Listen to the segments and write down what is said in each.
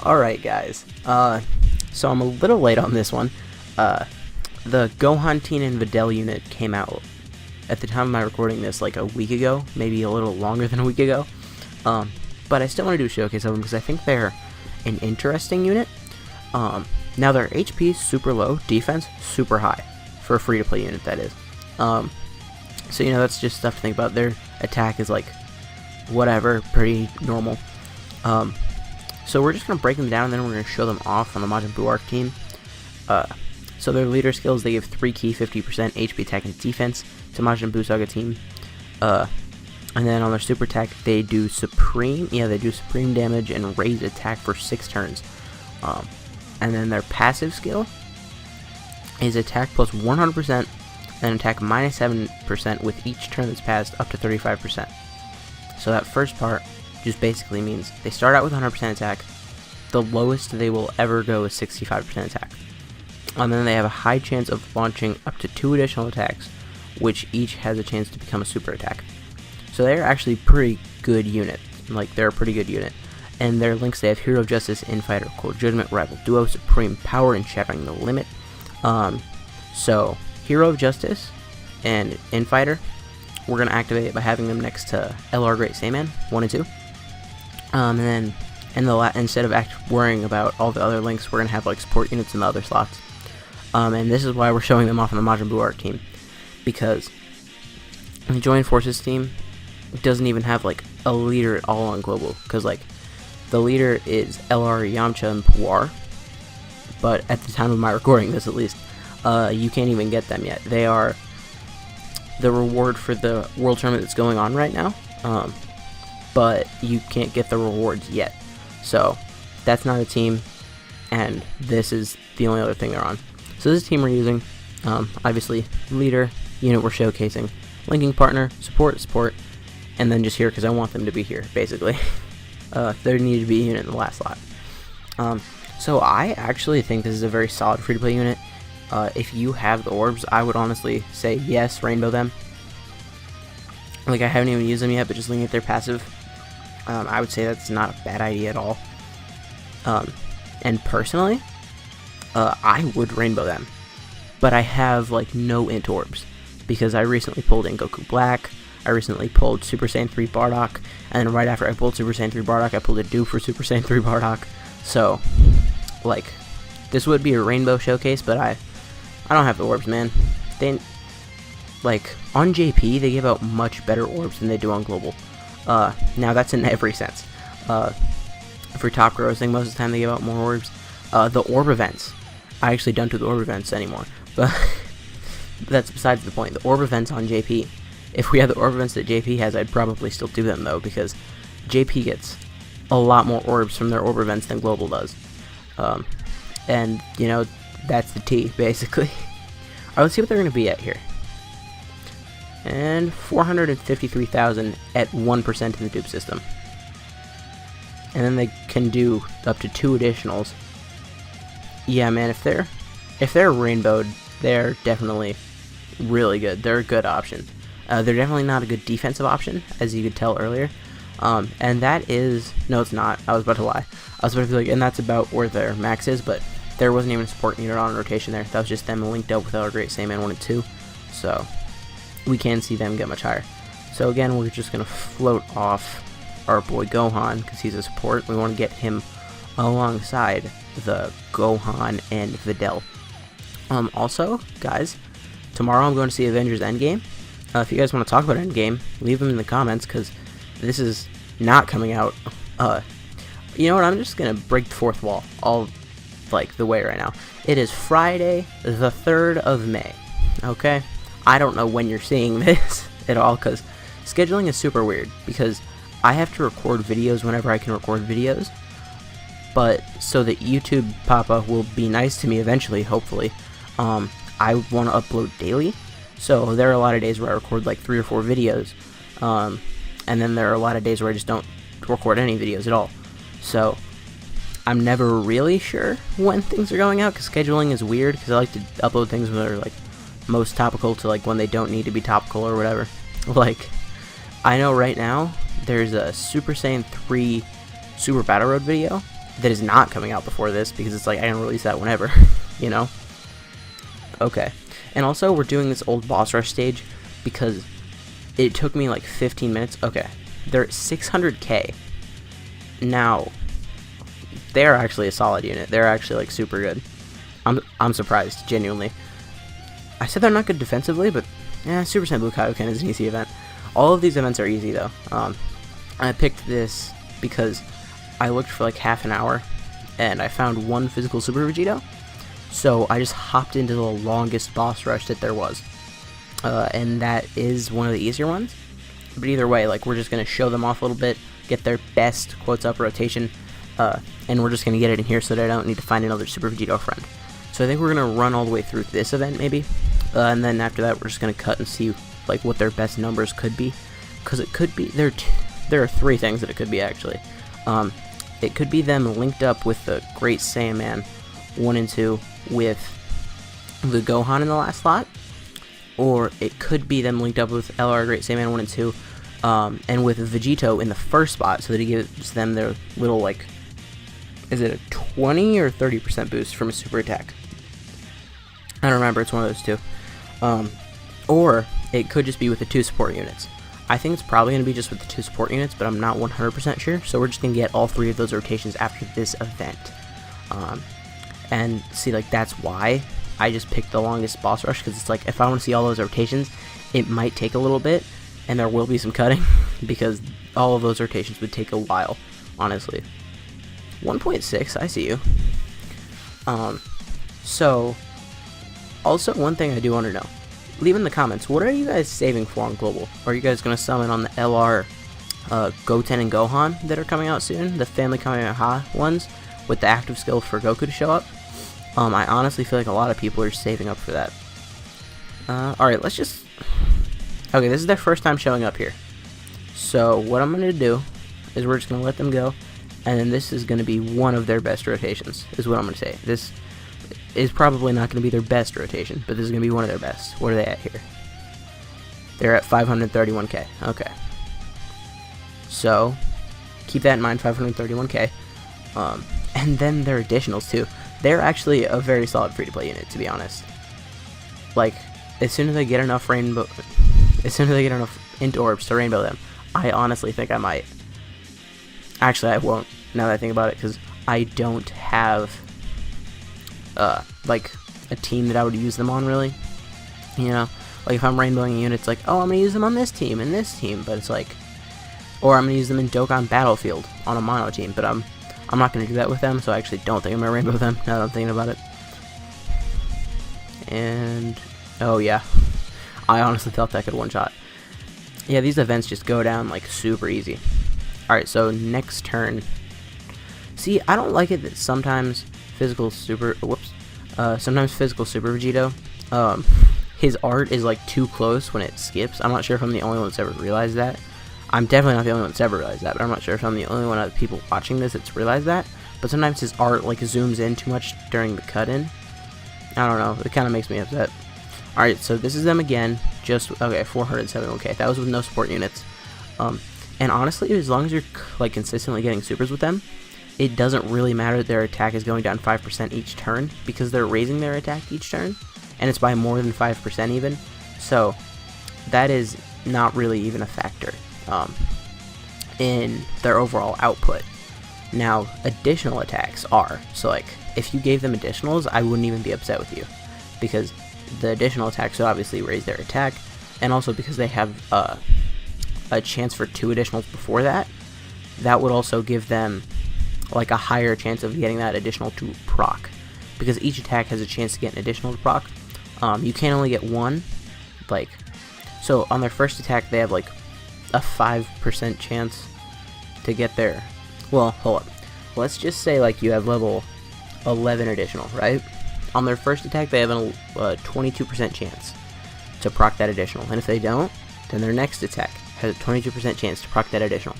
Alright guys, so I'm a little late on this one. The Gohan Teen and Videl unit came out at the time of my recording this like a week ago, maybe a little longer than a week ago. But I still want to do a showcase of them because I think they're an interesting unit. Now their HP is super low, defense super high, for a free-to-play unit that is. So you know, that's just stuff to think about. Their attack is like whatever, pretty normal. So we're just going to break them down and then we're going to show them off on the Majin Buu Arc team. So their leader skills, they give 3 key 50% HP attack and defense to Majin Buu Saga team. And then on their super attack, they do supreme damage and raise attack for 6 turns. And then their passive skill is attack plus 100% and attack minus 7% with each turn that's passed up to 35%. So that first part just basically means they start out with 100% attack. The lowest they will ever go is 65% attack. And then they have a high chance of launching up to 2 additional attacks, which each has a chance to become a super attack. So they're actually pretty good unit. Like, they're a pretty good unit. And their links, they have Hero of Justice, Infighter, Cold Judgment, Rival Duo, Supreme Power, and Shattering the Limit. So Hero of Justice and Infighter, we're going to activate it by having them next to LR Great Saiyaman 1 and 2. And then instead of worrying about all the other links, we're going to have like support units in the other slots. And this is why we're showing them off on the Majin Buu Arc team, because the Joint Forces team doesn't even have like a leader at all on global, because like the leader is LR, Yamcha, and Puar, but at the time of my recording this at least, you can't even get them yet. They are the reward for the world tournament that's going on right now, but you can't get the rewards yet. So that's not a team, and this is the only other thing they're on. So this is the team we're using. Obviously, leader, unit we're showcasing, linking partner, support, and then just here because I want them to be here, basically. There needed to be a unit in the last slot. So I actually think this is a very solid free-to-play unit. If you have the orbs, I would honestly say yes, rainbow them. Like, I haven't even used them yet, but just looking at their passive, I would say that's not a bad idea at all. And personally, I would rainbow them, but I have like no int orbs because I recently pulled in Goku Black. I recently pulled Super Saiyan 3 Bardock, and then right after I pulled Super Saiyan 3 Bardock, I pulled a dupe for Super Saiyan 3 Bardock. So, like, this would be a rainbow showcase, but I don't have the orbs, man. They, like, on JP, they give out much better orbs than they do on global. Now that's in every sense. For top grossing, most of the time they give out more orbs. The orb events, I actually don't do the orb events anymore, but that's besides the point. The orb events on JP, if we had the orb events that JP has, I'd probably still do them though, because JP gets a lot more orbs from their orb events than global does. And you know, that's the T basically. Alright, let's see what they're going to be at here. And 453,000 at 1% in the dupe system. And then they can do up to 2 additionals. Yeah, man, if they're rainbowed, they're definitely really good. They're a good option. They're definitely not a good defensive option, as you could tell earlier. And that is, no, it's not. I was about to lie. I was about to be like, and that's about where their max is, but there wasn't even a support unit on rotation there. That was just them linked up with our Great Saiyaman 1 and 2. So we can see them get much higher. So again, we're just gonna float off our boy Gohan because he's a support. We want to get him alongside the Gohan and Videl. Also, guys, tomorrow I'm going to see Avengers Endgame. If you guys want to talk about Endgame, leave them in the comments because this is not coming out. You know what? I'm just gonna break the fourth wall all like the way right now. It is Friday, the 3rd of May. Okay, I don't know when you're seeing this at all because scheduling is super weird because I have to record videos whenever I can record videos. But so that YouTube Papa will be nice to me eventually, hopefully, I want to upload daily. So there are a lot of days where I record like 3 or 4 videos, and then there are a lot of days where I just don't record any videos at all. So I'm never really sure when things are going out because scheduling is weird because I like to upload things when they're like most topical to like when they don't need to be topical or whatever. Like, I know right now there's a Super Saiyan 3 Super Battle Road video that is not coming out before this, because it's like I can release that whenever, you know? Okay. And also, we're doing this old boss rush stage because it took me like 15 minutes. Okay. They're at 600k. Now, they're actually a solid unit. They're actually like super good. I'm surprised, genuinely. I said they're not good defensively, but yeah, Super Saiyan Blue Kaioken is an easy event. All of these events are easy though. I picked this because I looked for like half an hour and I found one physical Super Vegito. So I just hopped into the longest boss rush that there was. And that is one of the easier ones. But either way, like, we're just going to show them off a little bit, get their best quotes up rotation, and we're just going to get it in here so that I don't need to find another Super Vegito friend. So I think we're going to run all the way through this event maybe, and then after that we're just going to cut and see like what their best numbers could be. Because it could be, there are three things that it could be actually. It could be them linked up with the Great Saiyaman 1 and 2 with the Gohan in the last slot. Or it could be them linked up with LR Great Saiyaman 1 and 2, and with Vegito in the first spot, so that he gives them their little, like, is it a 20 or 30% boost from a super attack? I don't remember, it's one of those two. Or it could just be with the 2 support units. I think it's probably going to be just with the 2 support units, but I'm not 100% sure, so we're just going to get all 3 of those rotations after this event. And see, like, that's why I just picked the longest boss rush, because it's like, if I want to see all those rotations, it might take a little bit, and there will be some cutting, because all of those rotations would take a while, honestly. 1.6, I see you. So, also, one thing I do want to know, leave in the comments, what are you guys saving for on Global? Are you guys going to summon on the LR Goten and Gohan that are coming out soon, the Family Kamehameha ones, with the active skill for Goku to show up? I honestly feel like a lot of people are saving up for that. Alright, let's just... Okay, this is their first time showing up here. So, what I'm going to do is we're just going to let them go, and then this is going to be one of their best rotations, is what I'm going to say. This is probably not going to be their best rotation, but this is going to be one of their best. What are they at here? They're at 531k. Okay. So, keep that in mind, 531k. And then their additionals, too. They're actually a very solid free-to-play unit, to be honest. Like, as soon as I get enough rainbow... As soon as I get enough int orbs to rainbow them, I honestly think I might. Actually, I won't, now that I think about it, because I don't have, like, a team that I would use them on, really. You know? Like, if I'm rainbowing a unit, it's like, oh, I'm going to use them on this team and this team, but it's like... Or I'm going to use them in Dokkan Battlefield on a mono team, but I'm not going to do that with them, so I actually don't think I'm going to rainbow them, now that I'm thinking about it. And... oh, yeah. I honestly thought that could one-shot. Yeah, these events just go down, like, super easy. Alright, so next turn. See, I don't like it that sometimes physical super... whoops. Sometimes physical Super Vegito, his art is, like, too close when it skips. I'm not sure if I'm the only one that's ever realized that. I'm definitely not the only one that's ever realized that, but I'm not sure if I'm the only one of the people watching this that's realized that. But sometimes his art, like, zooms in too much during the cut-in. I don't know, it kind of makes me upset. Alright, so this is them again, just, okay, 471k, that was with no support units. And honestly, as long as you're, like, consistently getting supers with them, it doesn't really matter that their attack is going down 5% each turn, because they're raising their attack each turn, and it's by more than 5% even, so that is not really even a factor in their overall output. Now, additional attacks are, so, like, if you gave them additionals, I wouldn't even be upset with you, because the additional attacks would obviously raise their attack, and also because they have a chance for 2 additionals before that, that would also give them like a higher chance of getting that additional to proc, because each attack has a chance to get an additional to proc. You can only get one, like, so on their first attack they have like a 5% chance to get their, well, hold up, let's just say like you have level 11 additional, right? On their first attack, they have a 22% chance to proc that additional. And if they don't, then their next attack has a 22% chance to proc that additional.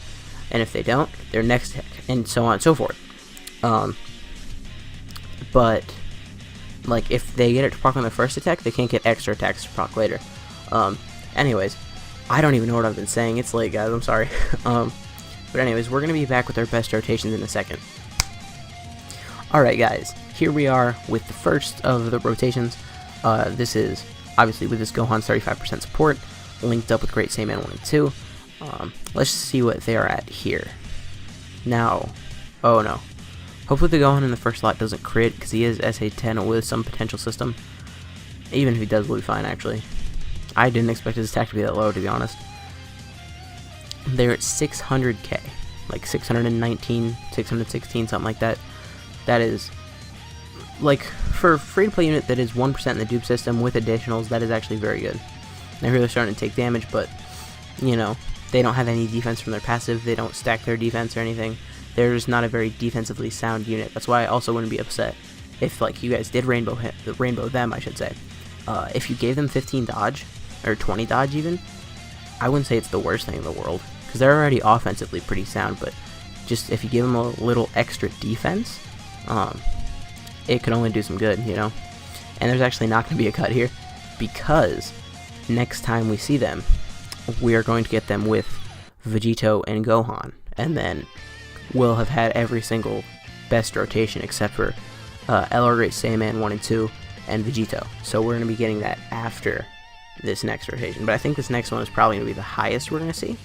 And if they don't, their next attack, and so on and so forth. But, like, if they get it to proc on their first attack, they can't get extra attacks to proc later. Anyways, I don't even know what I've been saying. It's late, guys. I'm sorry. But anyways, we're going to be back with our best rotations in a second. Alright guys, here we are with the first of the rotations. This is obviously with this Gohan 35% support, linked up with Great Saiyaman 1 and 2. Let's see what they are at here. Now, oh no. Hopefully the Gohan in the first slot doesn't crit, because he is SA10 with some potential system. Even if he does, we'll be fine actually. I didn't expect his attack to be that low, to be honest. They're at 600k. Like 619, 616, something like that. That is, like, for a free-to-play unit that is 1% in the dupe system with additionals, that is actually very good. Now here they're starting to take damage, but, you know, they don't have any defense from their passive, they don't stack their defense or anything. They're just not a very defensively sound unit. That's why I also wouldn't be upset if, like, you guys did rainbow them, I should say. If you gave them 15 dodge, or 20 dodge even, I wouldn't say it's the worst thing in the world, because they're already offensively pretty sound, but just if you give them a little extra defense, it could only do some good, you know. And there's actually not going to be a cut here, because next time we see them, we are going to get them with Vegito and Gohan, and then we'll have had every single best rotation except for LR Great Saiyaman 1 and 2 and Vegito. So we're going to be getting that after this next rotation, but I think this next one is probably going to be the highest we're going to see,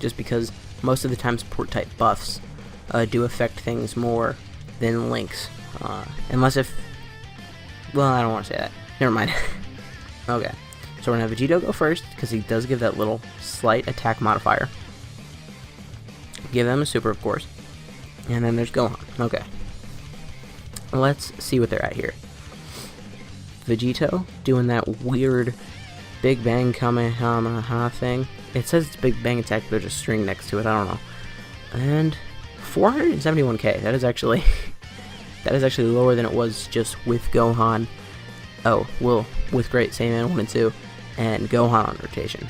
just because most of the time support type buffs do affect things more than links, unless if, well, I don't want to say that, never mind. Okay, so we're going to have Vegito go first, because he does give that little slight attack modifier. Give them a super, of course, and then there's Gohan. Okay, let's see what they're at here. Vegito doing that weird Big Bang Kamehameha thing. It says it's Big Bang attack, but there's a string next to it, I don't know. And 471k, that is actually lower than it was just with Gohan. Oh, well, with Great Saiyaman 1 and 2 and Gohan on rotation.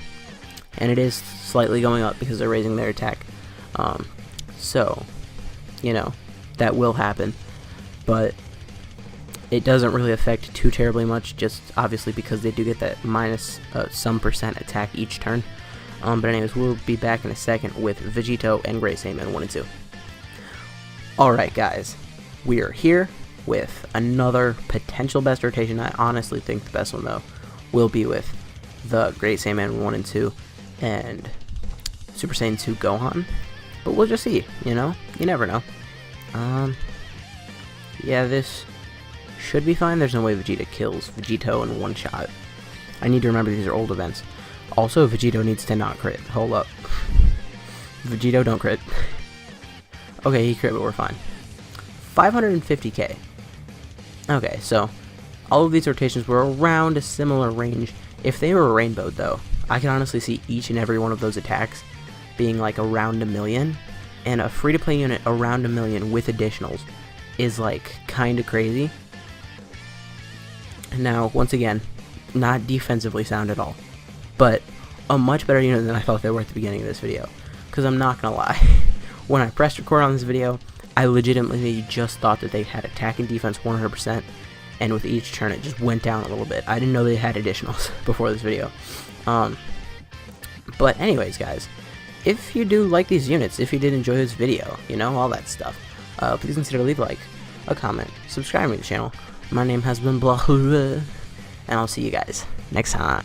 And it is slightly going up because they're raising their attack. So, you know, that will happen. But it doesn't really affect too terribly much, just obviously because they do get that minus some percent attack each turn. But anyways, we'll be back in a second with Vegito and Great Saiyaman 1 and 2. Alright guys, we are here with another potential best rotation. I honestly think the best one though will be with the Great Saiyaman 1 and 2 and Super Saiyan 2 Gohan. But we'll just see, you know? You never know. Yeah, this should be fine. There's no way Vegeta kills Vegito in one shot. I need to remember these are old events. Also, Vegito needs to not crit. Hold up. Vegito, don't crit. Okay, he crit, but we're fine. 550k. Okay, so all of these rotations were around a similar range. If they were rainbowed, though, I can honestly see each and every one of those attacks being like around 1 million. And a free-to-play unit around 1 million with additionals is like kind of crazy. Now, once again, not defensively sound at all, but a much better unit than I thought they were at the beginning of this video. Because I'm not gonna lie, when I pressed record on this video, I legitimately just thought that they had attack and defense 100%, and with each turn it just went down a little bit. I didn't know they had additionals before this video. But anyways, guys, if you do like these units, if you did enjoy this video, you know, all that stuff, please consider leave a like, a comment, subscribe to the channel. My name has been blah, and I'll see you guys next time.